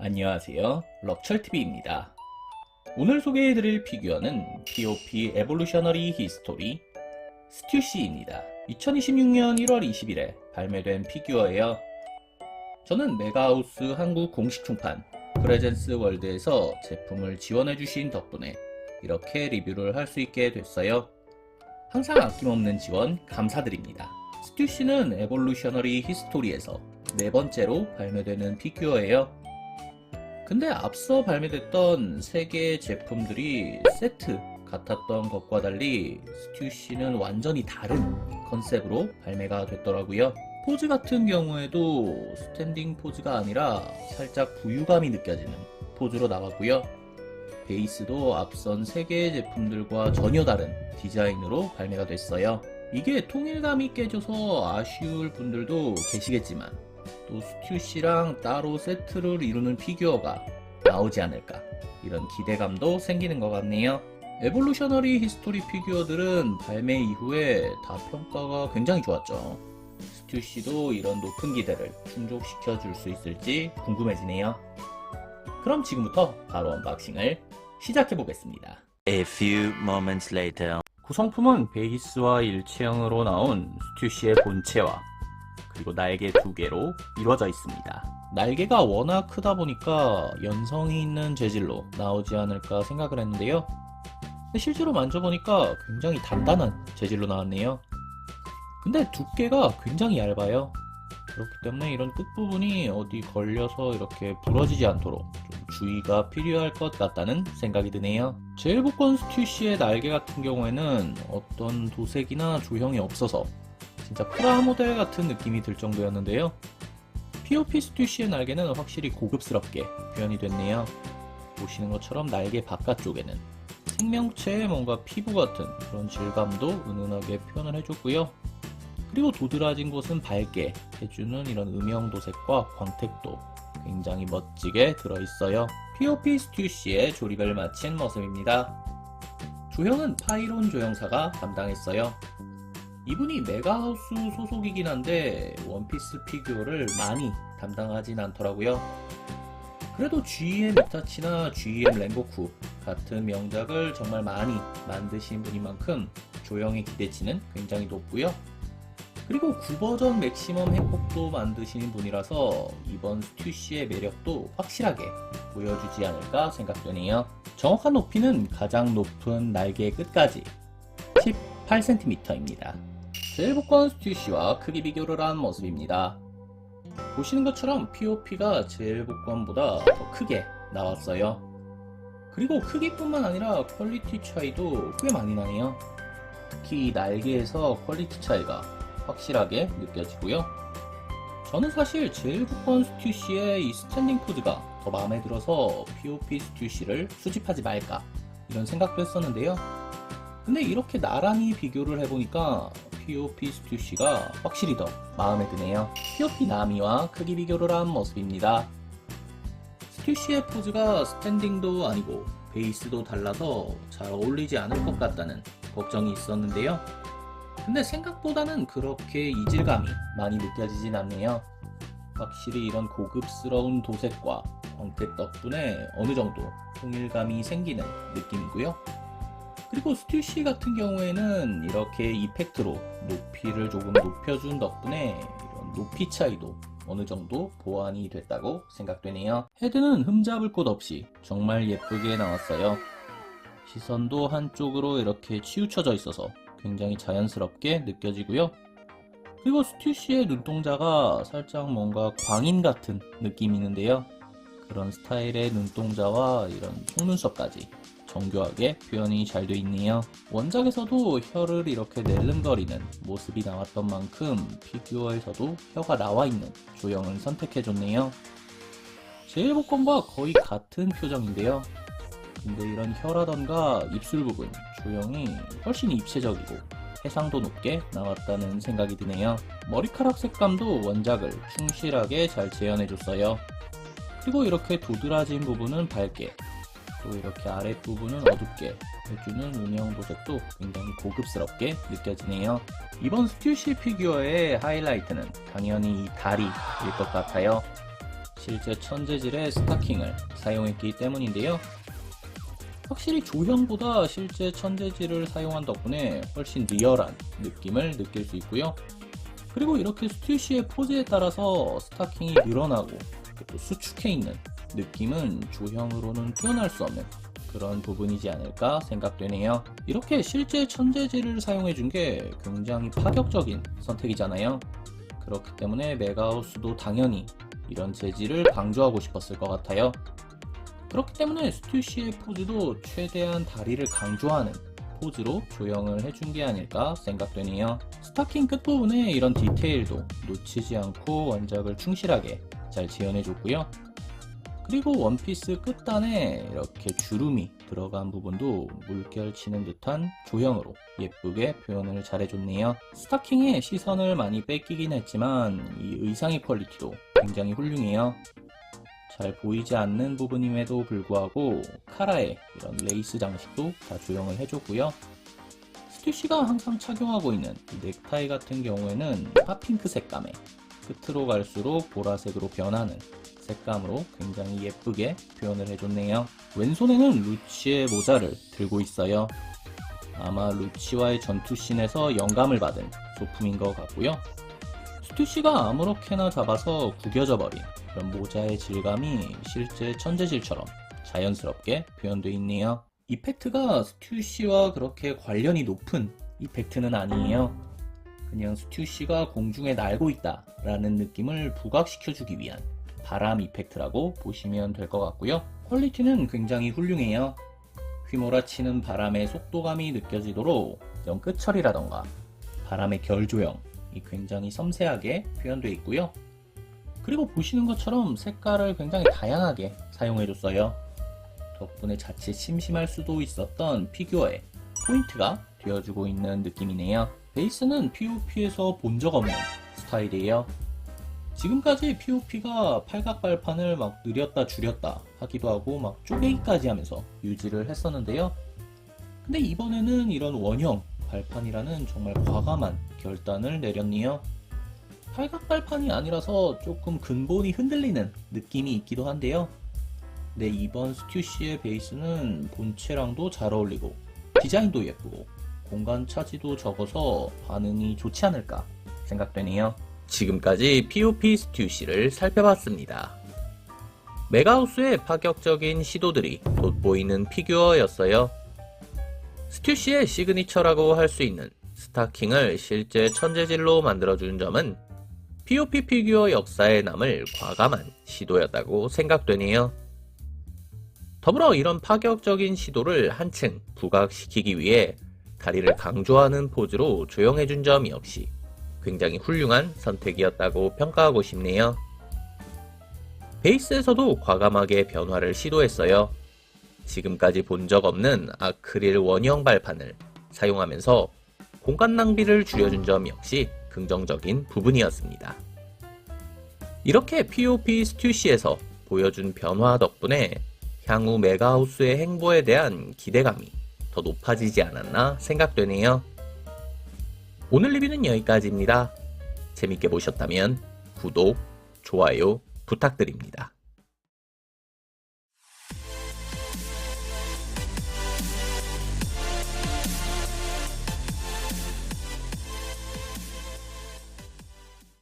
안녕하세요, 럭철TV입니다. 오늘 소개해드릴 피규어는 POP 에볼루셔너리 히스토리 스튜시입니다. 2026년 1월 20일에 발매된 피규어예요. 저는 메가하우스 한국 공식 총판 프레젠스 월드에서 제품을 지원해주신 덕분에 이렇게 리뷰를 할 수 있게 됐어요. 항상 아낌없는 지원 감사드립니다. 스튜시는 에볼루셔너리 히스토리에서 네 번째로 발매되는 피규어예요. 근데 앞서 발매됐던 3개의 제품들이 세트 같았던 것과 달리 스튜시는 완전히 다른 컨셉으로 발매가 됐더라고요. 포즈 같은 경우에도 스탠딩 포즈가 아니라 살짝 부유감이 느껴지는 포즈로 나왔고요. 베이스도 앞선 3개의 제품들과 전혀 다른 디자인으로 발매가 됐어요. 이게 통일감이 깨져서 아쉬울 분들도 계시겠지만 또 스튜시랑 따로 세트를 이루는 피규어가 나오지 않을까, 이런 기대감도 생기는 것 같네요. 에볼루셔너리 히스토리 피규어들은 발매 이후에 다 평가가 굉장히 좋았죠. 스튜시도 이런 높은 기대를 충족시켜 줄 수 있을지 궁금해지네요. 그럼 지금부터 바로 언박싱을 시작해 보겠습니다. A few moments later. 구성품은 베이스와 일체형으로 나온 스튜시의 본체와 그리고 날개 2개로 이루어져 있습니다. 날개가 워낙 크다 보니까 연성이 있는 재질로 나오지 않을까 생각을 했는데요. 근데 실제로 만져보니까 굉장히 단단한 재질로 나왔네요. 근데 두께가 굉장히 얇아요. 그렇기 때문에 이런 끝부분이 어디 걸려서 이렇게 부러지지 않도록 좀 주의가 필요할 것 같다는 생각이 드네요. 제일 복권 스튜시의 날개 같은 경우에는 어떤 도색이나 조형이 없어서 진짜 프라모델 같은 느낌이 들 정도였는데요. POP 스튜시의 날개는 확실히 고급스럽게 표현이 됐네요. 보시는 것처럼 날개 바깥쪽에는 생명체의 뭔가 피부 같은 그런 질감도 은은하게 표현을 해줬고요. 그리고 도드라진 곳은 밝게 해주는 이런 음영 도색과 광택도 굉장히 멋지게 들어있어요. POP 스튜시의 조립을 마친 모습입니다. 조형은 파이론 조형사가 담당했어요. 이분이 메가하우스 소속이긴 한데 원피스 피규어를 많이 담당하진 않더라고요. 그래도 GM 이타치나 GM 랭고쿠 같은 명작을 정말 많이 만드신 분인 만큼 조형의 기대치는 굉장히 높고요. 그리고 9버전 맥시멈 행콕도 만드시는 분이라서 이번 스튜시의 매력도 확실하게 보여주지 않을까 생각되네요. 정확한 높이는 가장 높은 날개의 끝까지 18cm입니다. 제일 복권 스튜시와 크기 비교를 한 모습입니다. 보시는 것처럼 POP가 제일 복권보다 더 크게 나왔어요. 그리고 크기뿐만 아니라 퀄리티 차이도 꽤 많이 나네요. 특히 이 날개에서 퀄리티 차이가 확실하게 느껴지고요. 저는 사실 제일 복권 스튜시의 이 스탠딩 포즈가 더 마음에 들어서 POP 스튜시를 수집하지 말까 이런 생각도 했었는데요. 근데 이렇게 나란히 비교를 해보니까 POP 스튜시가 확실히 더 마음에 드네요. POP 나미와 크기 비교를 한 모습입니다. 스튜시의 포즈가 스탠딩도 아니고 베이스도 달라서 잘 어울리지 않을 것 같다는 걱정이 있었는데요. 근데 생각보다는 그렇게 이질감이 많이 느껴지진 않네요. 확실히 이런 고급스러운 도색과 광택 덕분에 어느 정도 통일감이 생기는 느낌이고요. 그리고 스튜시 같은 경우에는 이렇게 이펙트로 높이를 조금 높여준 덕분에 이런 높이 차이도 어느 정도 보완이 됐다고 생각되네요. 헤드는 흠잡을 곳 없이 정말 예쁘게 나왔어요. 시선도 한쪽으로 이렇게 치우쳐져 있어서 굉장히 자연스럽게 느껴지고요. 그리고 스튜시의 눈동자가 살짝 뭔가 광인 같은 느낌이 있는데요. 그런 스타일의 눈동자와 이런 속눈썹까지 정교하게 표현이 잘 돼 있네요. 원작에서도 혀를 이렇게 낼름거리는 모습이 나왔던 만큼 피규어에서도 혀가 나와 있는 조형을 선택해줬네요. 제일 복권과 거의 같은 표정인데요. 근데 이런 혀라던가 입술 부분 조형이 훨씬 입체적이고 해상도 높게 나왔다는 생각이 드네요. 머리카락 색감도 원작을 충실하게 잘 재현해줬어요. 그리고 이렇게 도드라진 부분은 밝게, 또 이렇게 아랫부분은 어둡게 해주는 음영 도색도 굉장히 고급스럽게 느껴지네요. 이번 스튜시 피규어의 하이라이트는 당연히 이 다리일 것 같아요. 실제 천재질의 스타킹을 사용했기 때문인데요. 확실히 조형보다 실제 천재질을 사용한 덕분에 훨씬 리얼한 느낌을 느낄 수 있고요. 그리고 이렇게 스튜시의 포즈에 따라서 스타킹이 늘어나고 또 수축해 있는 느낌은 조형으로는 표현할 수 없는 그런 부분이지 않을까 생각되네요. 이렇게 실제 천재질을 사용해준 게 굉장히 파격적인 선택이잖아요. 그렇기 때문에 메가하우스도 당연히 이런 재질을 강조하고 싶었을 것 같아요. 그렇기 때문에 스튜시의 포즈도 최대한 다리를 강조하는 포즈로 조형을 해준 게 아닐까 생각되네요. 스타킹 끝부분에 이런 디테일도 놓치지 않고 원작을 충실하게 잘 재현해줬고요. 그리고 원피스 끝단에 이렇게 주름이 들어간 부분도 물결 치는 듯한 조형으로 예쁘게 표현을 잘해줬네요. 스타킹에 시선을 많이 뺏기긴 했지만 이 의상의 퀄리티도 굉장히 훌륭해요. 잘 보이지 않는 부분임에도 불구하고 카라에 이런 레이스 장식도 다 조형을 해줬고요. 스튜시가 항상 착용하고 있는 이 넥타이 같은 경우에는 핫핑크 색감에 끝으로 갈수록 보라색으로 변하는 색감으로 굉장히 예쁘게 표현을 해줬네요. 왼손에는 루치의 모자를 들고 있어요. 아마 루치와의 전투씬에서 영감을 받은 소품인 것 같고요. 스튜시가 아무렇게나 잡아서 구겨져 버린 그런 모자의 질감이 실제 천재질처럼 자연스럽게 표현되어 있네요. 이펙트가 스튜시와 그렇게 관련이 높은 이펙트는 아니에요. 그냥 스튜시가 공중에 날고 있다 라는 느낌을 부각시켜주기 위한 바람 이펙트라고 보시면 될 것 같고요. 퀄리티는 굉장히 훌륭해요. 휘몰아치는 바람의 속도감이 느껴지도록 이런 끝처리라던가 바람의 결 조형이 굉장히 섬세하게 표현되어 있고요. 그리고 보시는 것처럼 색깔을 굉장히 다양하게 사용해줬어요. 덕분에 자칫 심심할 수도 있었던 피규어에 포인트가 되어주고 있는 느낌이네요. 베이스는 POP에서 본 적 없는 스타일이에요. 지금까지 POP가 팔각발판을 막 늘렸다 줄였다 하기도 하고 막 쪼개기까지 하면서 유지를 했었는데요. 근데 이번에는 이런 원형 발판이라는 정말 과감한 결단을 내렸네요. 팔각발판이 아니라서 조금 근본이 흔들리는 느낌이 있기도 한데요. 네, 이번 스튜시의 베이스는 본체랑도 잘 어울리고 디자인도 예쁘고 공간 차지도 적어서 반응이 좋지 않을까 생각되네요. 지금까지 POP 스튜시를 살펴봤습니다. 메가하우스의 파격적인 시도들이 돋보이는 피규어였어요. 스튜시의 시그니처라고 할 수 있는 스타킹을 실제 천재질로 만들어준 점은 POP 피규어 역사에 남을 과감한 시도였다고 생각되네요. 더불어 이런 파격적인 시도를 한층 부각시키기 위해 다리를 강조하는 포즈로 조형해준 점 역시 굉장히 훌륭한 선택이었다고 평가하고 싶네요. 베이스에서도 과감하게 변화를 시도했어요. 지금까지 본 적 없는 아크릴 원형 발판을 사용하면서 공간 낭비를 줄여준 점 역시 긍정적인 부분이었습니다. 이렇게 POP 스튜시에서 보여준 변화 덕분에 향후 메가하우스의 행보에 대한 기대감이 더 높아지지 않았나 생각되네요. 오늘 리뷰는 여기까지입니다. 재밌게 보셨다면 구독, 좋아요 부탁드립니다.